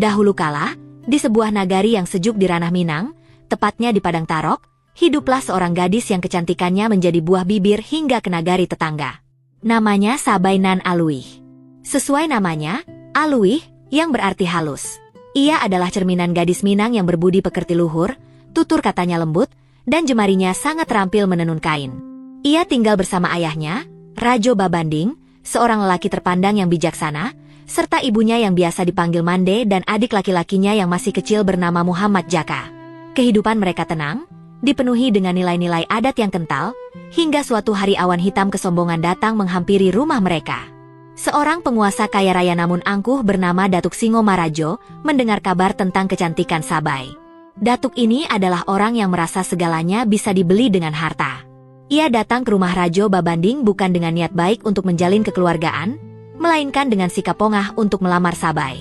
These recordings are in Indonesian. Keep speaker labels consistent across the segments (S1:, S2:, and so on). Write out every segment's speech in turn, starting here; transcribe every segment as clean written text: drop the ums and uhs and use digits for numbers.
S1: Dahulu kala, di sebuah nagari yang sejuk di ranah Minang, tepatnya di Padang Tarok, hiduplah seorang gadis yang kecantikannya menjadi buah bibir hingga ke nagari tetangga. Namanya Sabai Nan Aluih. Sesuai namanya, Aluih, yang berarti halus. Ia adalah cerminan gadis Minang yang berbudi pekerti luhur, tutur katanya lembut, dan jemarinya sangat terampil menenun kain. Ia tinggal bersama ayahnya, Rajo Babanding, seorang lelaki terpandang yang bijaksana, serta ibunya yang biasa dipanggil Mande dan adik laki-lakinya yang masih kecil bernama Muhammad Jaka. Kehidupan mereka tenang, dipenuhi dengan nilai-nilai adat yang kental, hingga suatu hari awan hitam kesombongan datang menghampiri rumah mereka. Seorang penguasa kaya raya namun angkuh bernama Datuk Singo Marajo mendengar kabar tentang kecantikan Sabai. Datuk ini adalah orang yang merasa segalanya bisa dibeli dengan harta. Ia datang ke rumah Rajo Babanding bukan dengan niat baik untuk menjalin kekeluargaan, melainkan dengan sikap pongah untuk melamar Sabai.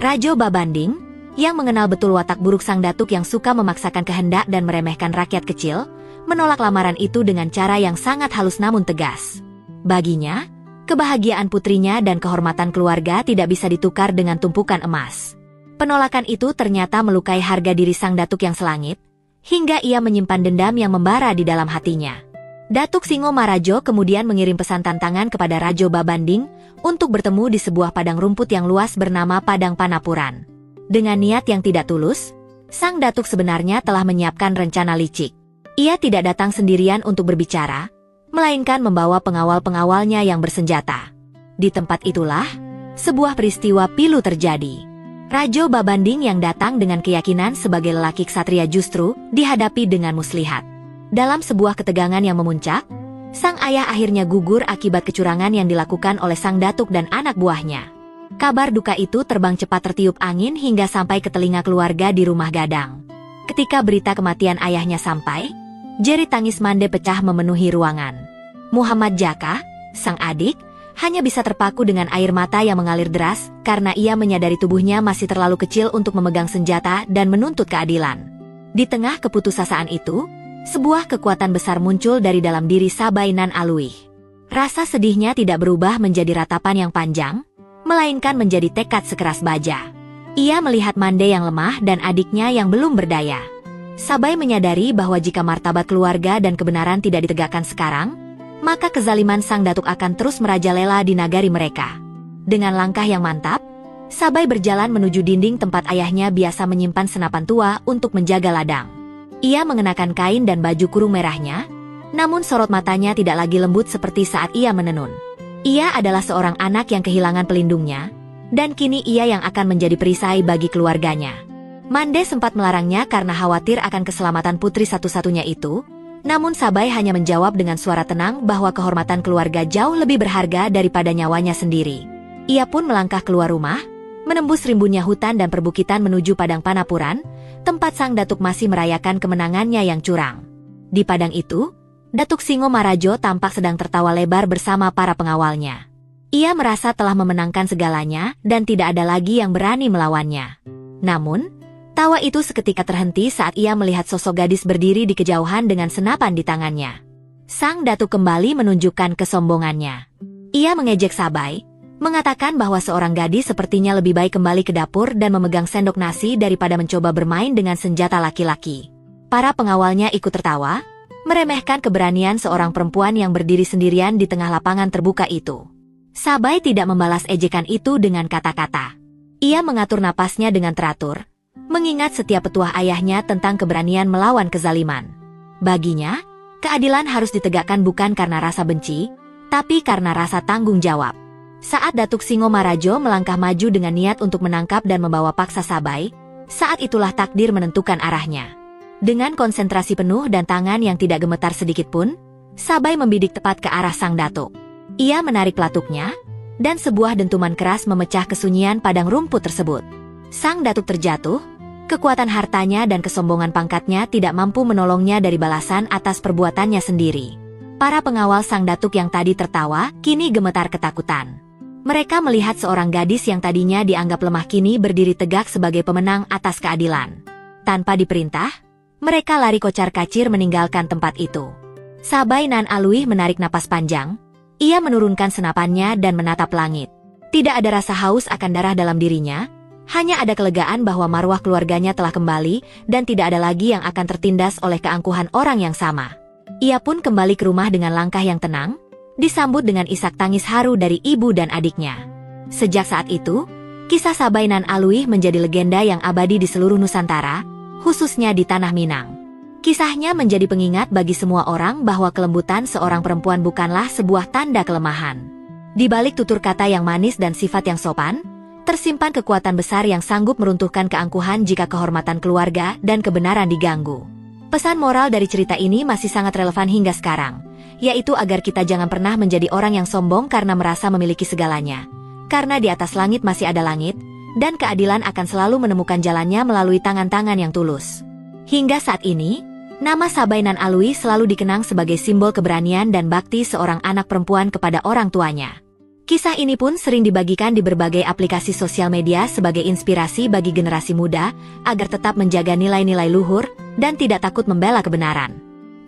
S1: Rajo Babanding, yang mengenal betul watak buruk sang datuk yang suka memaksakan kehendak dan meremehkan rakyat kecil, menolak lamaran itu dengan cara yang sangat halus namun tegas. Baginya, kebahagiaan putrinya dan kehormatan keluarga tidak bisa ditukar dengan tumpukan emas. Penolakan itu ternyata melukai harga diri sang datuk yang selangit, hingga ia menyimpan dendam yang membara di dalam hatinya. Datuk Singo Marajo kemudian mengirim pesan tantangan kepada Rajo Babanding untuk bertemu di sebuah padang rumput yang luas bernama Padang Panapuran. Dengan niat yang tidak tulus, sang datuk sebenarnya telah menyiapkan rencana licik. Ia tidak datang sendirian untuk berbicara, melainkan membawa pengawal-pengawalnya yang bersenjata. Di tempat itulah, sebuah peristiwa pilu terjadi. Rajo Babanding yang datang dengan keyakinan sebagai lelaki ksatria justru dihadapi dengan muslihat. Dalam sebuah ketegangan yang memuncak, sang ayah akhirnya gugur akibat kecurangan yang dilakukan oleh sang datuk dan anak buahnya. Kabar duka itu terbang cepat tertiup angin hingga sampai ke telinga keluarga di rumah Gadang. Ketika berita kematian ayahnya sampai, jerit tangis Mande pecah memenuhi ruangan. Muhammad Jaka, sang adik, hanya bisa terpaku dengan air mata yang mengalir deras karena ia menyadari tubuhnya masih terlalu kecil untuk memegang senjata dan menuntut keadilan. Di tengah keputusasaan itu, sebuah kekuatan besar muncul dari dalam diri Sabai Nan Aluih. Rasa sedihnya tidak berubah menjadi ratapan yang panjang, melainkan menjadi tekad sekeras baja. Ia melihat Mande yang lemah dan adiknya yang belum berdaya. Sabai menyadari bahwa jika martabat keluarga dan kebenaran tidak ditegakkan sekarang, maka kezaliman sang datuk akan terus merajalela di nagari mereka. Dengan langkah yang mantap, Sabai berjalan menuju dinding tempat ayahnya biasa menyimpan senapan tua untuk menjaga ladang. Ia mengenakan kain dan baju kurung merahnya, namun sorot matanya tidak lagi lembut seperti saat ia menenun. Ia adalah seorang anak yang kehilangan pelindungnya, dan kini ia yang akan menjadi perisai bagi keluarganya. Mande sempat melarangnya karena khawatir akan keselamatan putri satu-satunya itu, namun Sabai hanya menjawab dengan suara tenang bahwa kehormatan keluarga jauh lebih berharga daripada nyawanya sendiri. Ia pun melangkah keluar rumah, menembus rimbunnya hutan dan perbukitan menuju Padang Panapuran, tempat sang datuk masih merayakan kemenangannya yang curang. Di padang itu, Datuk Singo Marajo tampak sedang tertawa lebar bersama para pengawalnya. Ia merasa telah memenangkan segalanya dan tidak ada lagi yang berani melawannya. Namun, tawa itu seketika terhenti saat ia melihat sosok gadis berdiri di kejauhan dengan senapan di tangannya. Sang datuk kembali menunjukkan kesombongannya. Ia mengejek Sabai, mengatakan bahwa seorang gadis sepertinya lebih baik kembali ke dapur dan memegang sendok nasi daripada mencoba bermain dengan senjata laki-laki. Para pengawalnya ikut tertawa, meremehkan keberanian seorang perempuan yang berdiri sendirian di tengah lapangan terbuka itu. Sabai tidak membalas ejekan itu dengan kata-kata. Ia mengatur napasnya dengan teratur, mengingat setiap petuah ayahnya tentang keberanian melawan kezaliman. Baginya, keadilan harus ditegakkan bukan karena rasa benci, tapi karena rasa tanggung jawab. Saat Datuk Singo Marajo melangkah maju dengan niat untuk menangkap dan membawa paksa Sabai, saat itulah takdir menentukan arahnya. Dengan konsentrasi penuh dan tangan yang tidak gemetar sedikit pun, Sabai membidik tepat ke arah sang datuk. Ia menarik pelatuknya, dan sebuah dentuman keras memecah kesunyian padang rumput tersebut. Sang datuk terjatuh, kekuatan hartanya dan kesombongan pangkatnya tidak mampu menolongnya dari balasan atas perbuatannya sendiri. Para pengawal sang datuk yang tadi tertawa, kini gemetar ketakutan. Mereka melihat seorang gadis yang tadinya dianggap lemah kini berdiri tegak sebagai pemenang atas keadilan. Tanpa diperintah, mereka lari kocar-kacir meninggalkan tempat itu. Sabai Nan Aluih menarik napas panjang. Ia menurunkan senapannya dan menatap langit. Tidak ada rasa haus akan darah dalam dirinya, Hanya ada kelegaan bahwa marwah keluarganya telah kembali dan tidak ada lagi yang akan tertindas oleh keangkuhan orang yang sama. Ia pun kembali ke rumah dengan langkah yang tenang, disambut dengan isak tangis haru dari ibu dan adiknya. Sejak saat itu, kisah Sabai Nan Aluih menjadi legenda yang abadi di seluruh Nusantara, khususnya di Tanah Minang. Kisahnya menjadi pengingat bagi semua orang bahwa kelembutan seorang perempuan bukanlah sebuah tanda kelemahan. Di balik tutur kata yang manis dan sifat yang sopan, tersimpan kekuatan besar yang sanggup meruntuhkan keangkuhan jika kehormatan keluarga dan kebenaran diganggu. Pesan moral dari cerita ini masih sangat relevan hingga sekarang, yaitu agar kita jangan pernah menjadi orang yang sombong karena merasa memiliki segalanya. Karena di atas langit masih ada langit, dan keadilan akan selalu menemukan jalannya melalui tangan-tangan yang tulus. Hingga saat ini, nama Sabai Nan Aluih selalu dikenang sebagai simbol keberanian dan bakti seorang anak perempuan kepada orang tuanya. Kisah ini pun sering dibagikan di berbagai aplikasi sosial media sebagai inspirasi bagi generasi muda agar tetap menjaga nilai-nilai luhur dan tidak takut membela kebenaran.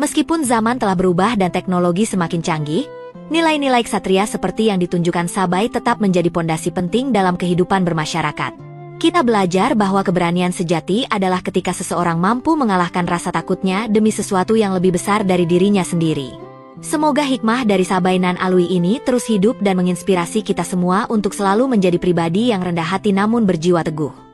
S1: Meskipun zaman telah berubah dan teknologi semakin canggih, nilai-nilai ksatria seperti yang ditunjukkan Sabai tetap menjadi pondasi penting dalam kehidupan bermasyarakat. Kita belajar bahwa keberanian sejati adalah ketika seseorang mampu mengalahkan rasa takutnya demi sesuatu yang lebih besar dari dirinya sendiri. Semoga hikmah dari Sabai Nan Aluih ini terus hidup dan menginspirasi kita semua untuk selalu menjadi pribadi yang rendah hati namun berjiwa teguh.